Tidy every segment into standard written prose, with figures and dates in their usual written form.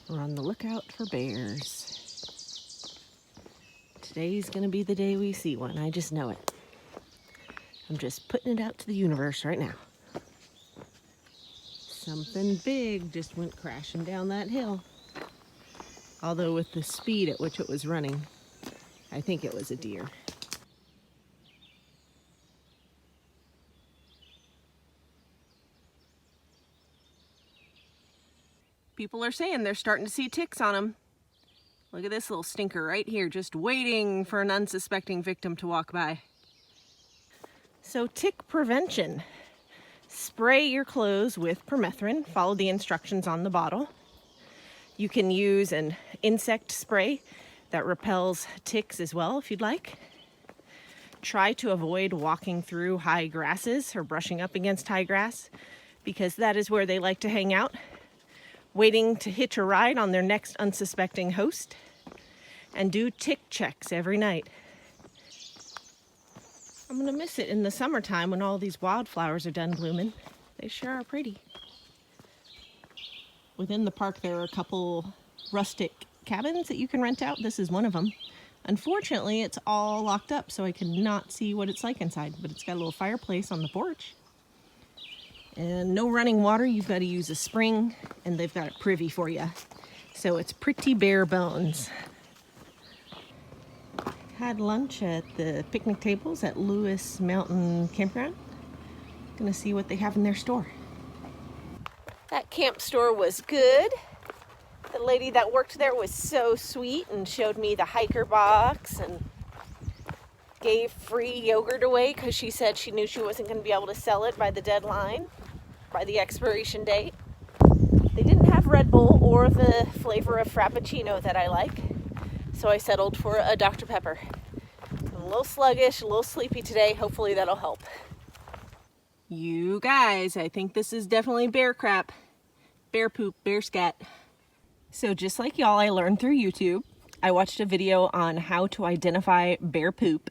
We're on the lookout for bears. Today's gonna be the day we see one. I just know it. I'm just putting it out to the universe right now. Something big just went crashing down that hill. Although with the speed at which it was running, I think it was a deer. People are saying they're starting to see ticks on them. Look at this little stinker right here, just waiting for an unsuspecting victim to walk by. So tick prevention. Spray your clothes with permethrin. Follow the instructions on the bottle. You can use an insect spray that repels ticks as well if you'd like. Try to avoid walking through high grasses or brushing up against high grass because that is where they like to hang out, waiting to hitch a ride on their next unsuspecting host. And do tick checks every night. I'm gonna miss it in the summertime when all these wildflowers are done blooming. They sure are pretty. Within the park there are a couple rustic cabins that you can rent out. This is one of them. Unfortunately, it's all locked up, so I cannot see what it's like inside, but it's got a little fireplace on the porch. And no running water, you've got to use a spring, and they've got it privy for you. So it's pretty bare bones. Had lunch at the picnic tables at Lewis Mountain Campground. Gonna see what they have in their store. That camp store was good. The lady that worked there was so sweet and showed me the hiker box and gave free yogurt away because she said she knew she wasn't going to be able to sell it by the deadline, by the expiration date. They didn't have Red Bull or the flavor of Frappuccino that I like, so I settled for a Dr. Pepper. I'm a little sluggish, a little sleepy today. Hopefully that'll help. You guys, I think this is definitely bear crap. Bear poop, bear scat. So just like y'all, I learned through YouTube. I watched a video on how to identify bear poop,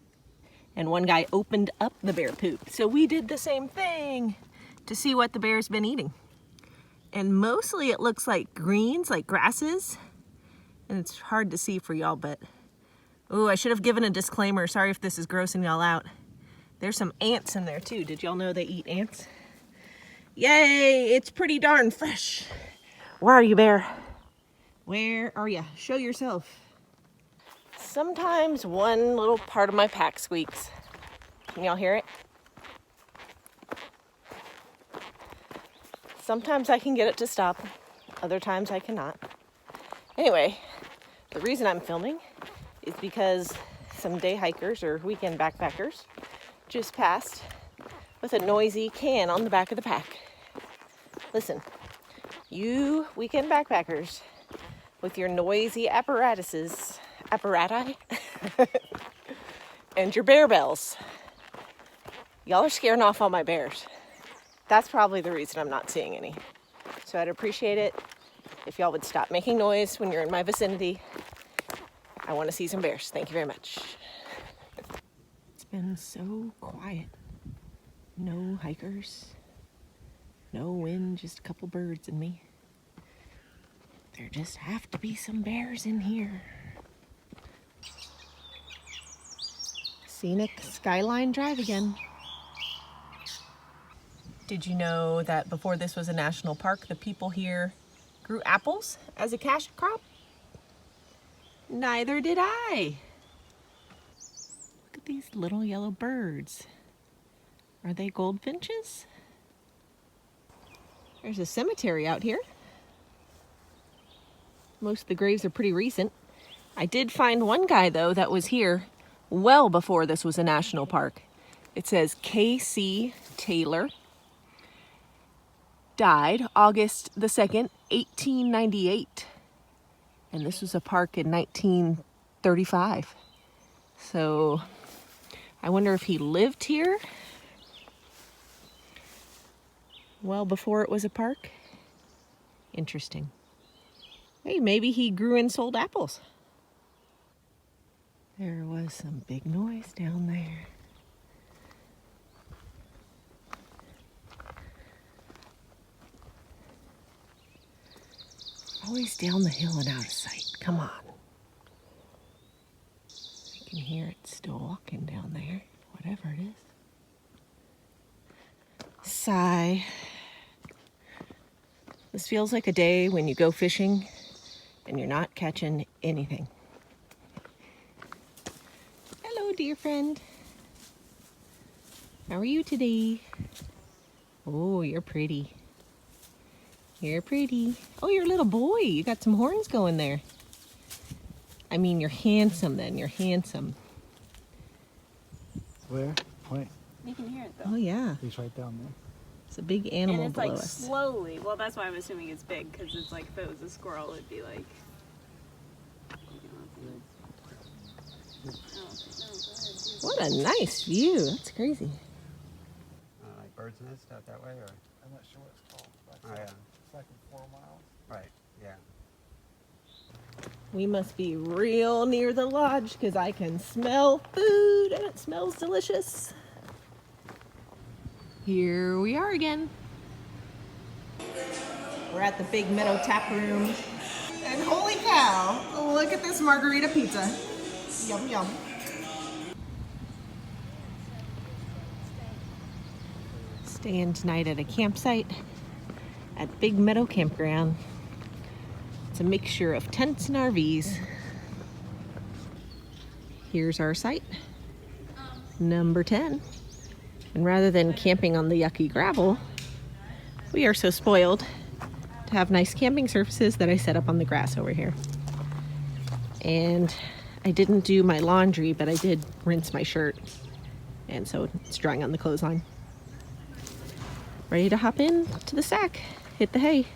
and one guy opened up the bear poop. So we did the same thing to see what the bear's been eating. And mostly it looks like greens, like grasses. And it's hard to see for y'all, but oh, I should have given a disclaimer. Sorry if this is grossing y'all out. There's some ants in there too. Did y'all know they eat ants? Yay, it's pretty darn fresh. Where are you, bear? Where are you? Show yourself. Sometimes one little part of my pack squeaks. Can y'all hear it? Sometimes I can get it to stop. Other times I cannot. Anyway, the reason I'm filming is because some day hikers or weekend backpackers just passed with a noisy can on the back of the pack. Listen, you weekend backpackers with your noisy apparati, and your bear bells, y'all are scaring off all my bears. That's probably the reason I'm not seeing any. So I'd appreciate it if y'all would stop making noise when you're in my vicinity. I want to see some bears. Thank you very much. It's been so quiet. No hikers, no wind, just a couple birds and me. There just have to be some bears in here. Scenic Skyline Drive again. Did you know that before this was a national park, the people here grew apples as a cash crop? Neither did I. Look at these little yellow birds. Are they goldfinches? There's a cemetery out here. Most of the graves are pretty recent. I did find one guy, though, that was here well before this was a national park. It says K.C. Taylor. Died August the 2nd, 1898. And this was a park in 1935. So I wonder if he lived here well before it was a park. Interesting. Hey, maybe he grew and sold apples. There was some big noise down there. always down the hill and out of sight. Come on. I can hear it still walking down there, whatever it is. Sigh. This feels like a day when you go fishing and you're not catching anything. Hello, dear friend. How are you today? Oh, you're pretty. You're pretty. Oh, you're a little boy. You got some horns going there. I mean, you're handsome then. You're handsome. Where? Point. You can hear it though. Oh, yeah. He's right down there. It's a big animal And it's below like us. slowly. Well, that's why I'm assuming it's big, because it's like if it was a squirrel, it'd be like. What a nice view. That's crazy. Like bird's nest out that way, or? I'm not sure what it's called. But Oh, yeah. It's like 4 miles. Right, yeah. We must be real near the lodge because I can smell food and it smells delicious. Here we are again. We're at the Big Meadow Tap Room. And holy cow, look at this margarita pizza. Yum, yum. Staying tonight at a campsite at Big Meadow Campground. It's a mixture of tents and RVs. Here's our site, number 10. And rather than camping on the yucky gravel, we are so spoiled to have nice camping surfaces that I set up on the grass over here. And I didn't do my laundry, but I did rinse my shirt. And so it's drying on the clothesline. Ready to hop in to the sack, hit the hay.